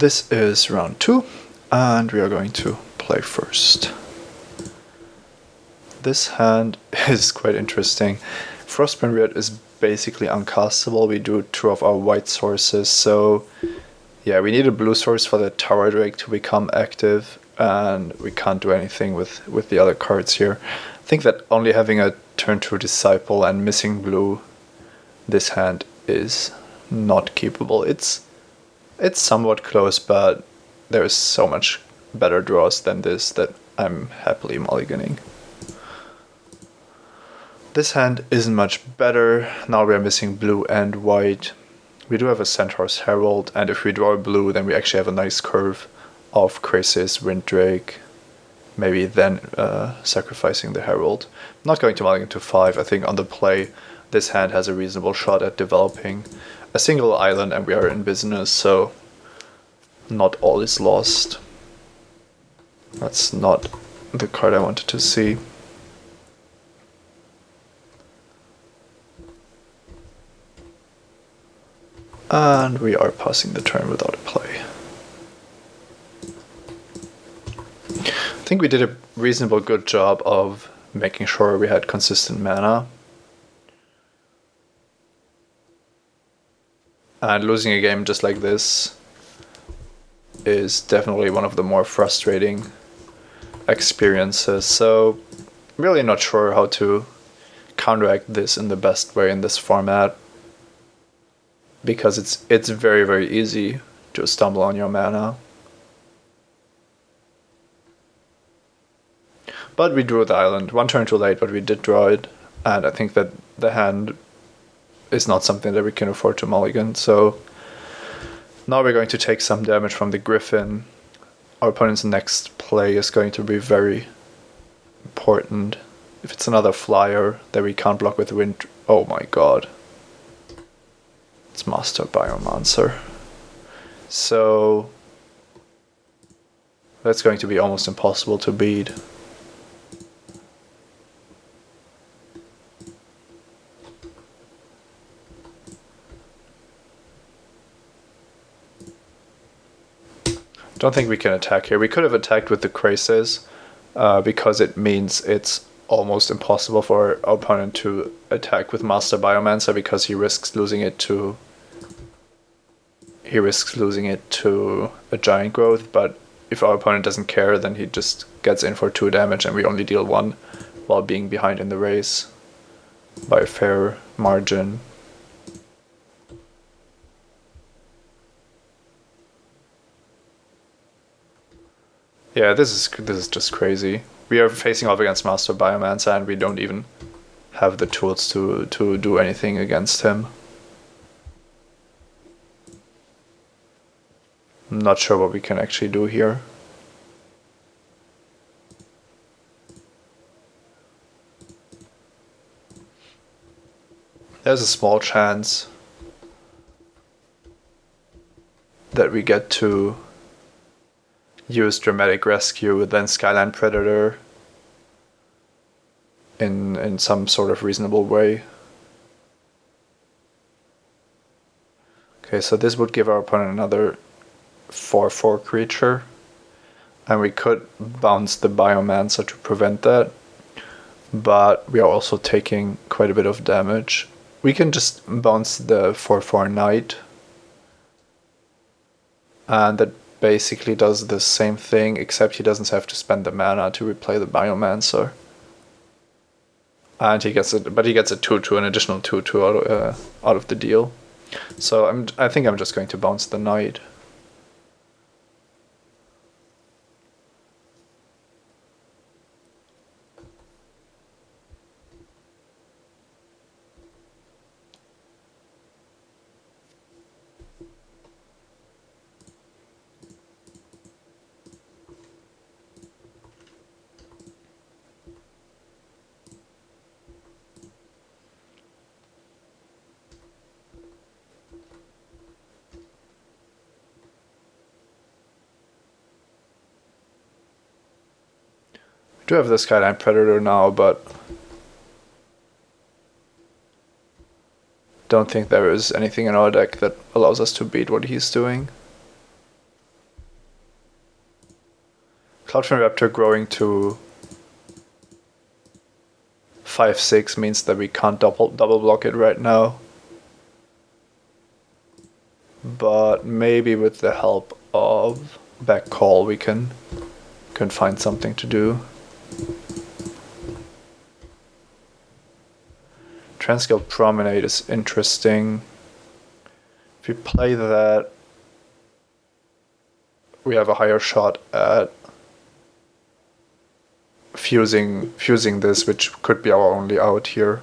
This is round 2, and we are going to play first. This hand is quite interesting. Frostburn Red is basically uncastable. We do 2 of our white sources, so yeah, we need a blue source for the Tower Drake to become active, and we can't do anything with the other cards here. I think that only having a turn 2 Disciple and missing blue, this hand is not keepable. It's somewhat close, but there is so much better draws than this that I'm happily mulliganing. This hand isn't much better. Now we are missing blue and white. We do have a Centaur's Herald, and if we draw a blue, then we actually have a nice curve of Crisis, Winddrake, maybe then sacrificing the Herald. I'm not going to mulligan to 5. I think on the play, this hand has a reasonable shot at developing a single island, and we are in business, so not all is lost. That's not the card I wanted to see. And we are passing the turn without a play. I think we did a reasonable good job of making sure we had consistent mana. And losing a game just like this is definitely one of the more frustrating experiences. So I'm really not sure how to counteract this in the best way in this format, because it's very, very easy to stumble on your mana. But we drew the island 1 turn too late, but we did draw it, and I think that the hand is not something that we can afford to mulligan. So now we're going to take some damage from the Griffin. Our opponent's next play is going to be very important. If it's another flyer that we can't block with wind, oh my god. It's Master Biomancer. So that's going to be almost impossible to beat. Don't think we can attack here. We could have attacked with the Crisis, because it means it's almost impossible for our opponent to attack with Master Biomancer, because he risks losing it to a Giant Growth. But if our opponent doesn't care, then he just gets in for 2 damage and we only deal 1 while being behind in the race by a fair margin. Yeah, this is just crazy. We are facing off against Master Biomancer and we don't even have the tools to do anything against him. I'm not sure what we can actually do here. There's a small chance that we get to use Dramatic Rescue, then Skyline Predator in some sort of reasonable way. Okay, so this would give our opponent another 4/4 creature, and we could bounce the Biomancer to prevent that, but we are also taking quite a bit of damage. We can just bounce the 4/4 Knight, and that basically does the same thing, except he doesn't have to spend the mana to replay the Biomancer. And he gets it, but he gets a 2/2, an additional 2/2 out of the deal. So I think I'm just going to bounce the Knight. I do have the Skyline Predator now, but don't think there is anything in our deck that allows us to beat what he's doing. Cloudfin Raptor growing to 5/6 means that we can't double block it right now. But maybe with the help of back call we can find something to do. Transcale Promenade is interesting. If we play that, we have a higher shot at fusing this, which could be our only out here.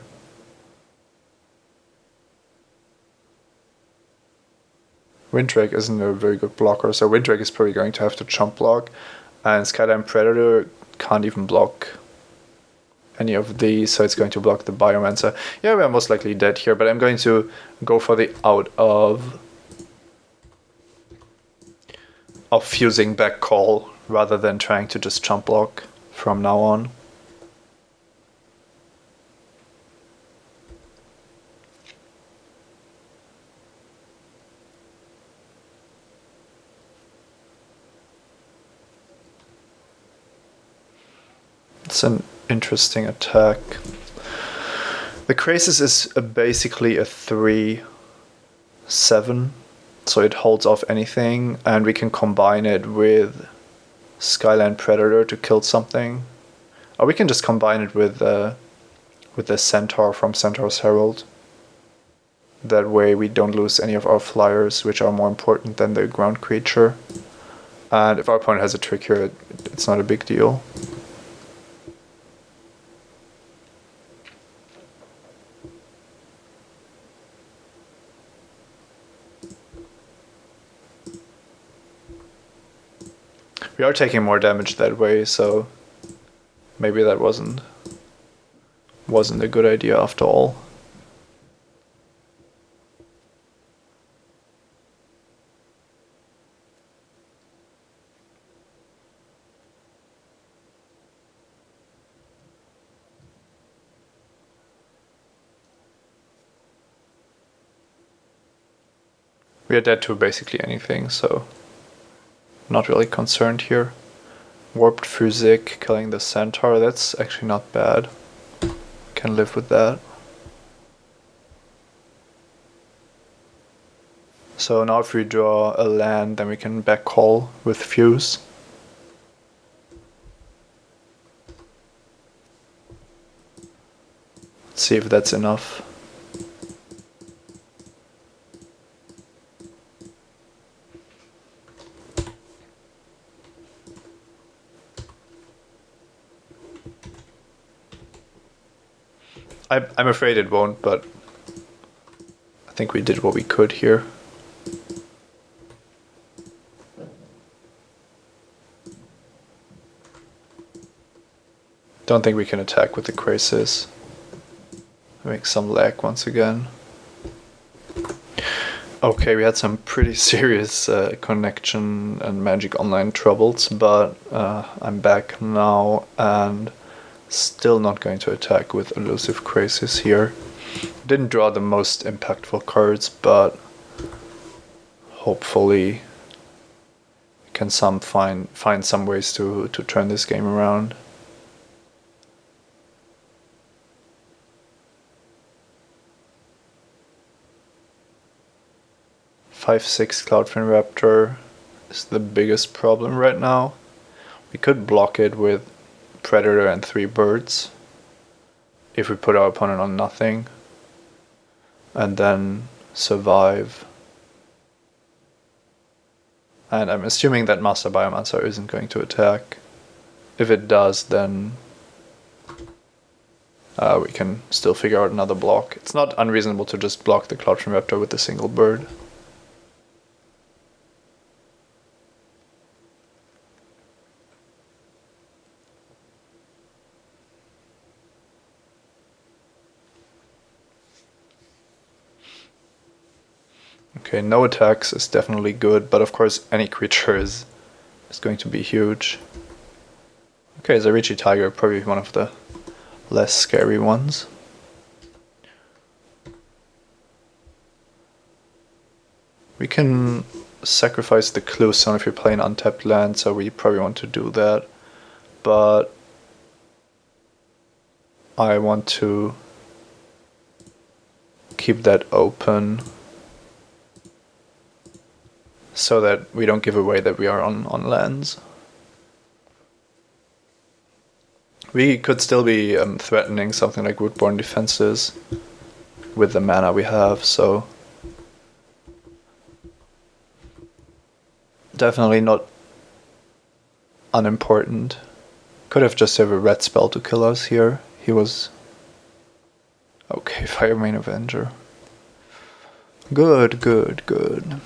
Winddrake isn't a very good blocker, so Winddrake is probably going to have to chump block, and Skyline Predator can't even block any of these, so it's going to block the Biomancer. Yeah, we are most likely dead here, but I'm going to go for the out of fusing back call rather than trying to just chump block from now on. It's an interesting attack. The Krasis is basically a 3/7, so it holds off anything, and we can combine it with Skyline Predator to kill something. Or we can just combine it with the Centaur from Centaur's Herald. That way we don't lose any of our flyers, which are more important than the ground creature. And if our opponent has a trick here, it's not a big deal. We are taking more damage that way, so maybe that wasn't a good idea after all. We are dead to basically anything, so not really concerned here. Warped Physic killing the Centaur, that's actually not bad. Can live with that. So now if we draw a land, then we can back call with Fuse. Let's see if that's enough. I'm afraid it won't, but I think we did what we could here. Don't think we can attack with the Krasis. Make some lag once again. Okay, we had some pretty serious connection and Magic Online troubles, but I'm back now and still not going to attack with Elusive Krasis here. Didn't draw the most impactful cards, but hopefully we can find some ways to turn this game around. (5/6) Cloudfin Raptor is the biggest problem right now. We could block it with Predator and 3 birds if we put our opponent on nothing and then survive. And I'm assuming that Master Biomancer isn't going to attack. If it does, then we can still figure out another block. It's not unreasonable to just block the Cloudfin Raptor with a single bird. Okay, no attacks is definitely good, but of course any creature is going to be huge. Okay, Zarichi Tiger, probably one of the less scary ones. We can sacrifice the Clue Zone if we play an untapped land, so we probably want to do that. but I want to keep that open so that we don't give away that we are on lands. We could still be threatening something like Woodborne Defenses with the mana we have, so definitely not unimportant. Could have just have a red spell to kill us here. He was... Okay, Fire Main Avenger. Good, good, good.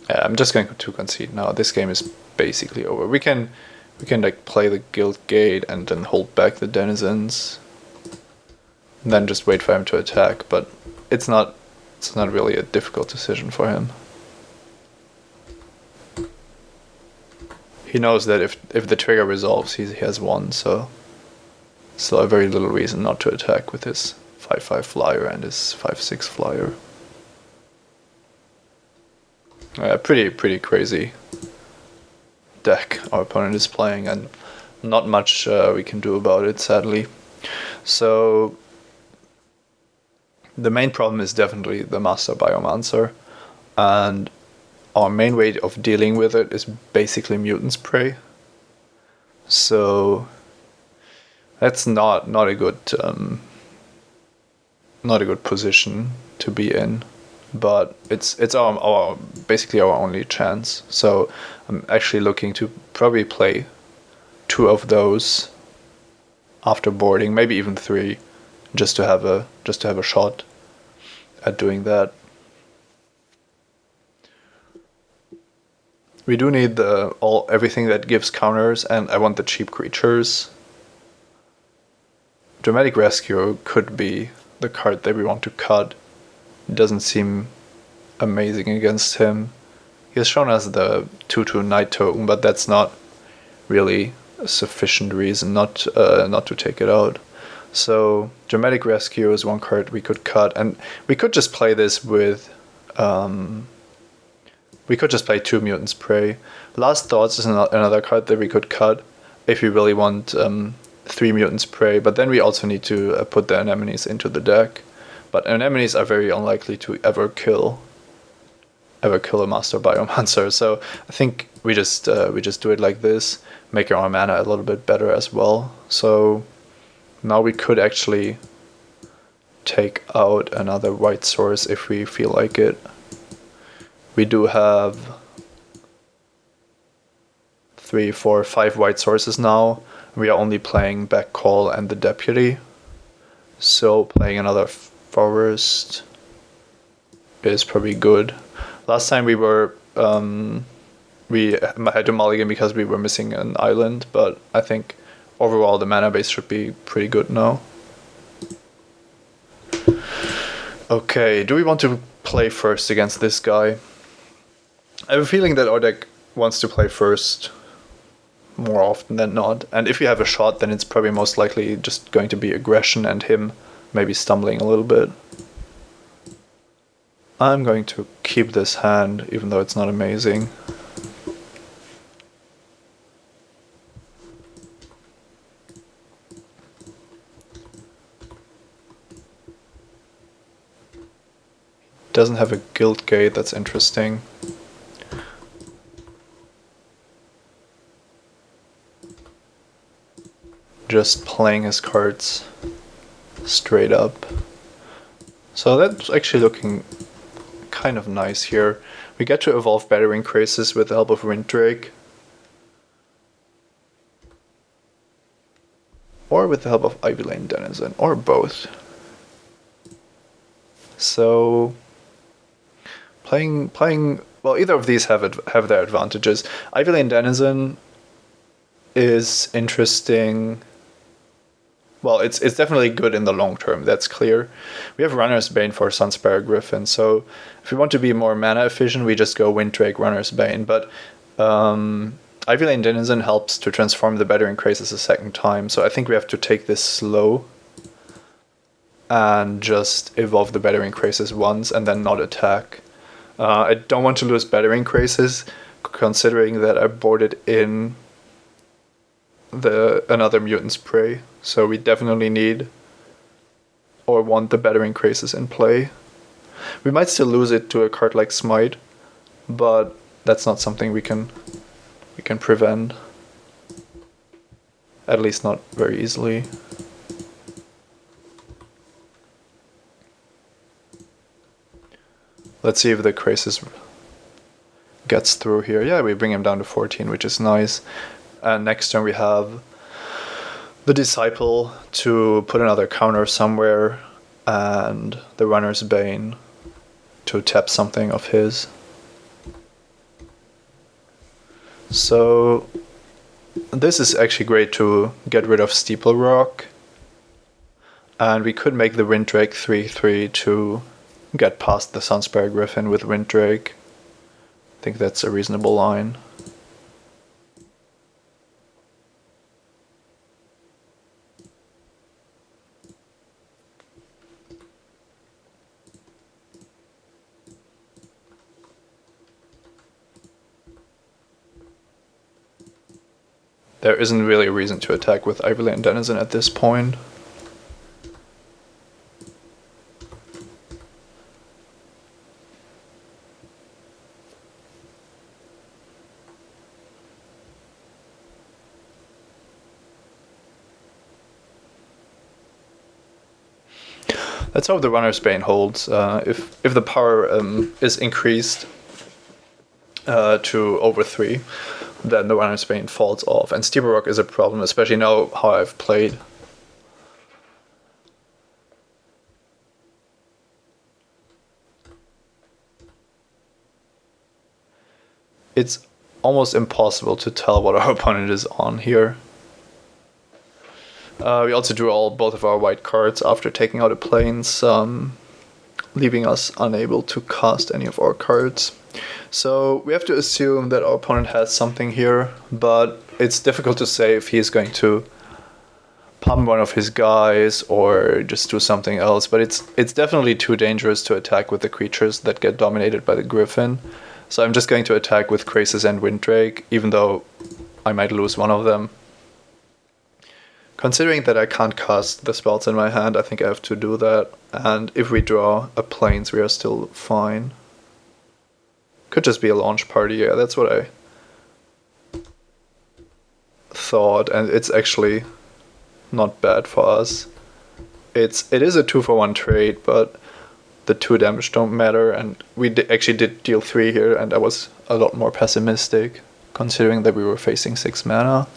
Yeah, I'm just going to concede now. This game is basically over. We can like play the Guild Gate and then hold back the Denizens, and then just wait for him to attack. But it's not really a difficult decision for him. He knows that if the trigger resolves, he has won. So still a very little reason not to attack with his 5/5 flyer and his 5/6 flyer. Pretty crazy deck our opponent is playing, and not much we can do about it, sadly. So the main problem is definitely the Master Biomancer, and our main way of dealing with it is basically Mutant Spray. So that's not a good position to be in. But it's our basically our only chance. So I'm actually looking to probably play 2 of those after boarding, maybe even 3, just to have a shot at doing that. We do need everything that gives counters, and I want the cheap creatures. Dramatic Rescue could be the card that we want to cut. It doesn't seem amazing against him. He has shown us the 2/2 Knight token, but that's not really a sufficient reason not to take it out. So Dramatic Rescue is one card we could cut, and we could just play this with we could just play 2 Mutant Spray. Last Thoughts is another card that we could cut if we really want 3 Mutant Spray, but then we also need to put the Anemones into the deck. But Anemones are very unlikely to ever kill a Master Biomancer. So I think we just do it like this, make our mana a little bit better as well. So now we could actually take out another white source if we feel like it. We do have 3, 4, 5 white sources now. We are only playing back Call and the Deputy. So playing another Forest is probably good. Last time we had to mulligan because we were missing an island, but I think overall the mana base should be pretty good now. Okay, do we want to play first against this guy? I have a feeling that our deck wants to play first more often than not, and if we have a shot, then it's probably most likely just going to be aggression and him maybe stumbling a little bit. I'm going to keep this hand, even though it's not amazing. Doesn't have a Guild Gate, that's interesting. Just playing his cards straight up. So that's actually looking kind of nice here. We get to evolve Battering Crasis with the help of Winddrake. Or with the help of Ivy Lane Denizen, or both. So playing well, either of these have their advantages. Ivy Lane Denizen is interesting. Well, it's definitely good in the long term, that's clear. We have Runner's Bane for Sunspire Griffin, so if we want to be more mana efficient, we just go Winddrake, Runner's Bane. But Ivy Lane Denizen helps to transform the Battering Crasis a second time, so I think we have to take this slow. and just evolve the Battering Crazes once and then not attack. I don't want to lose Battering Crazes, considering that I boarded in another Mutant Spray, so we definitely need or want the Battering Crazes in play. We might still lose it to a card like Smite, but that's not something we can prevent. At least not very easily. Let's see if the Crazes gets through here. Yeah, we bring him down to 14, which is nice. And next turn we have the Disciple to put another counter somewhere, and the Runner's Bane to tap something of his. So this is actually great to get rid of Steeple Rock, and we could make the Winddrake 3/3 to get past the Sunspire Griffin with Winddrake. I think that's a reasonable line. There isn't really a reason to attack with Ivyland Denizen at this point. Let's hope the Runner's Bane holds. If the power is increased to over 3, then the Runner's Bane falls off. And Steeple Rock is a problem, especially now how I've played. It's almost impossible to tell what our opponent is on here. We also drew both of our white cards after taking out a Plains, leaving us unable to cast any of our cards. So we have to assume that our opponent has something here, but it's difficult to say if he's going to pump one of his guys or just do something else. But it's definitely too dangerous to attack with the creatures that get dominated by the Griffin. So I'm just going to attack with Crazes and Winddrake, even though I might lose one of them. Considering that I can't cast the spells in my hand, I think I have to do that. And if we draw a Plains, we are still fine. Could just be a launch party, yeah, that's what I thought. And it's actually not bad for us. It is a 2-for-1 trade, but the 2 damage don't matter. And we actually did deal 3 here, and I was a lot more pessimistic, considering that we were facing 6 mana.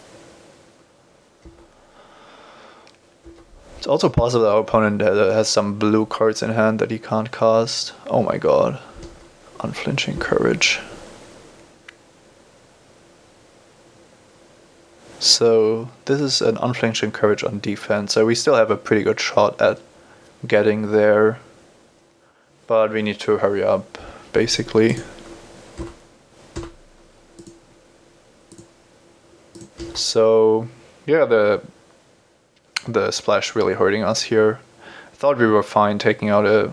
It's also possible our opponent has some blue cards in hand that he can't cast. Oh my god. Unflinching Courage. So this is an Unflinching Courage on defense, so we still have a pretty good shot at getting there. But we need to hurry up, basically. So yeah, the splash really hurting us here. I thought we were fine taking out a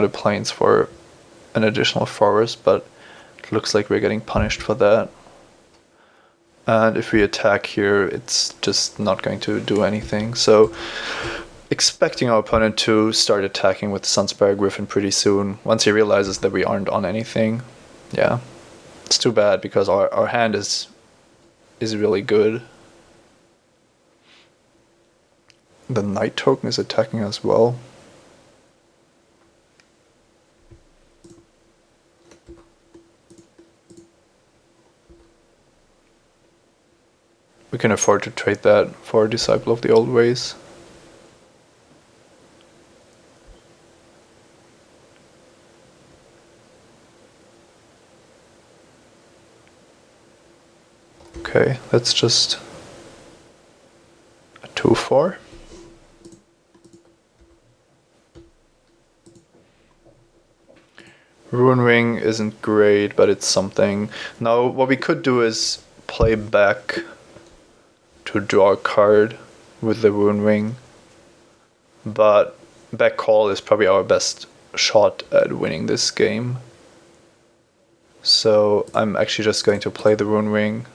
Plains for an additional forest, but it looks like we're getting punished for that. And if we attack here, it's just not going to do anything. So expecting our opponent to start attacking with Sunspire Griffin pretty soon, once he realizes that we aren't on anything. Yeah, it's too bad because our hand is really good. The Night Token is attacking as well. We can afford to trade that for a Disciple of the Old Ways. Okay, that's just a 2/4. Ruin Ring isn't great, but it's something. Now, what we could do is play back to draw a card with the Ruin Ring. but back call is probably our best shot at winning this game. So I'm actually just going to play the Rune Ring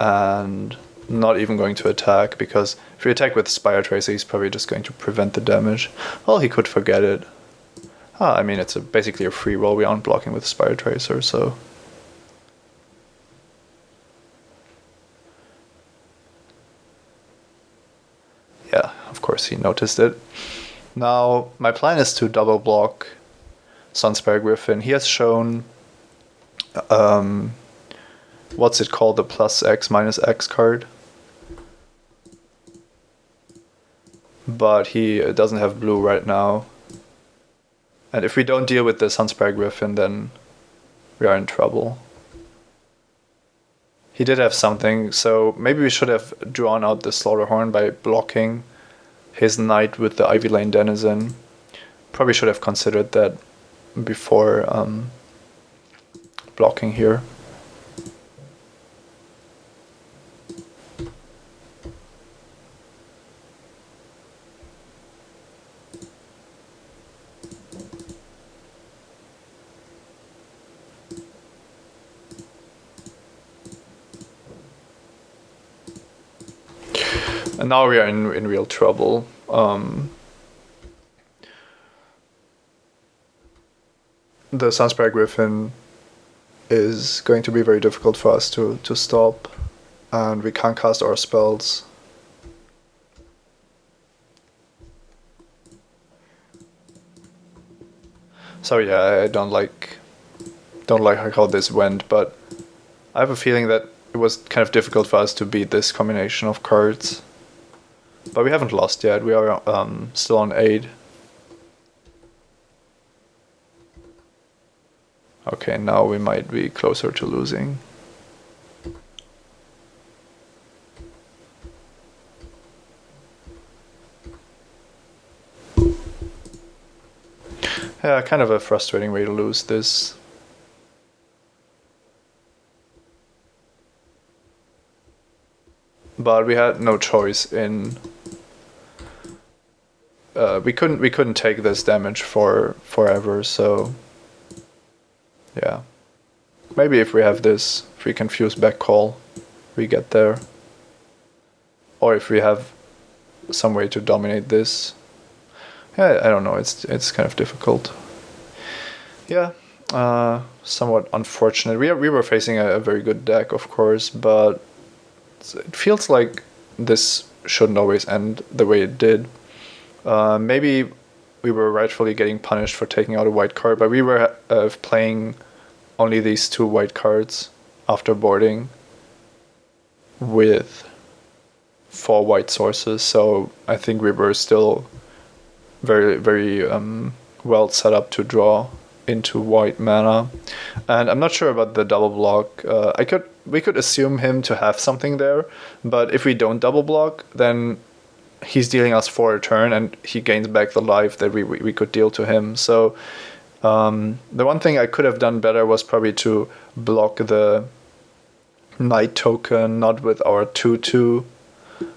and not even going to attack, because if we attack with Spire Tracer, he's probably just going to prevent the damage. Well, he could forget it. I mean, it's basically a free roll. We aren't blocking with Spire Tracer, so... yeah, of course he noticed it. Now, my plan is to double block Sunspire Griffin. He has shown... what's it called? The plus X minus X card. But he doesn't have blue right now. And if we don't deal with the Sunspire Griffin, then we are in trouble. He did have something, so maybe we should have drawn out the Slaughterhorn by blocking his knight with the Ivy Lane Denizen. Probably should have considered that before blocking here. And now we are in real trouble. The Sunspire Griffin is going to be very difficult for us to stop, and we can't cast our spells. So yeah, I don't like how this went, but I have a feeling that it was kind of difficult for us to beat this combination of cards. But we haven't lost yet. We are still on 8. Okay, now we might be closer to losing. Yeah, kind of a frustrating way to lose this. But we had no choice in... we couldn't take this damage for forever, so... yeah. Maybe if we have this, if we can fuse back call, we get there. Or if we have some way to dominate this. Yeah, I don't know, it's kind of difficult. Yeah, somewhat unfortunate. We were facing a very good deck, of course, but it feels like this shouldn't always end the way it did. Maybe we were rightfully getting punished for taking out a white card, but we were playing only these 2 white cards after boarding with 4 white sources, so I think we were still very, very well set up to draw into white mana. And I'm not sure about the double block. We could assume him to have something there, but if we don't double block, then he's dealing us 4 a turn and he gains back the life that we could deal to him. So the one thing I could have done better was probably to block the knight token, not with our 2/2,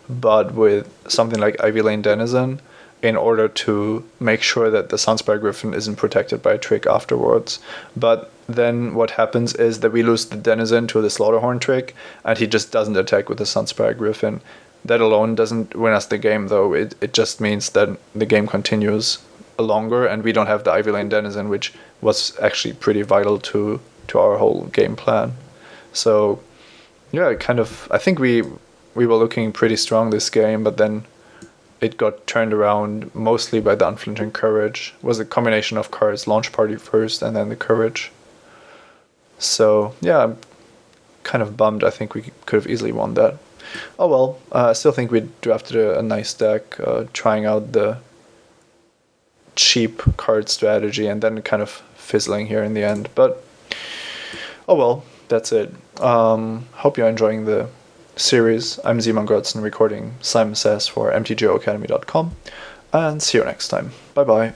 but with something like Ivy Lane Denizen, in order to make sure that the Sunspire Griffin isn't protected by a trick afterwards. But then what happens is that we lose the Denizen to the Slaughterhorn trick, and he just doesn't attack with the Sunspire Griffin. That alone doesn't win us the game, though. It just means that the game continues longer, and we don't have the Ivy Lane Denizen, which was actually pretty vital to our whole game plan. So, yeah, I think we were looking pretty strong this game, but then it got turned around mostly by the Unflinching Courage. It was a combination of cards, Launch Party first and then the Courage. So, yeah, I'm kind of bummed. I think we could have easily won that. Oh well, I still think we drafted a nice deck, trying out the cheap card strategy and then kind of fizzling here in the end. But, oh well, that's it. Hope you're enjoying the series. I'm Simon Gertzen, recording Simon Says for mtgoacademy.com, and see you next time. Bye bye.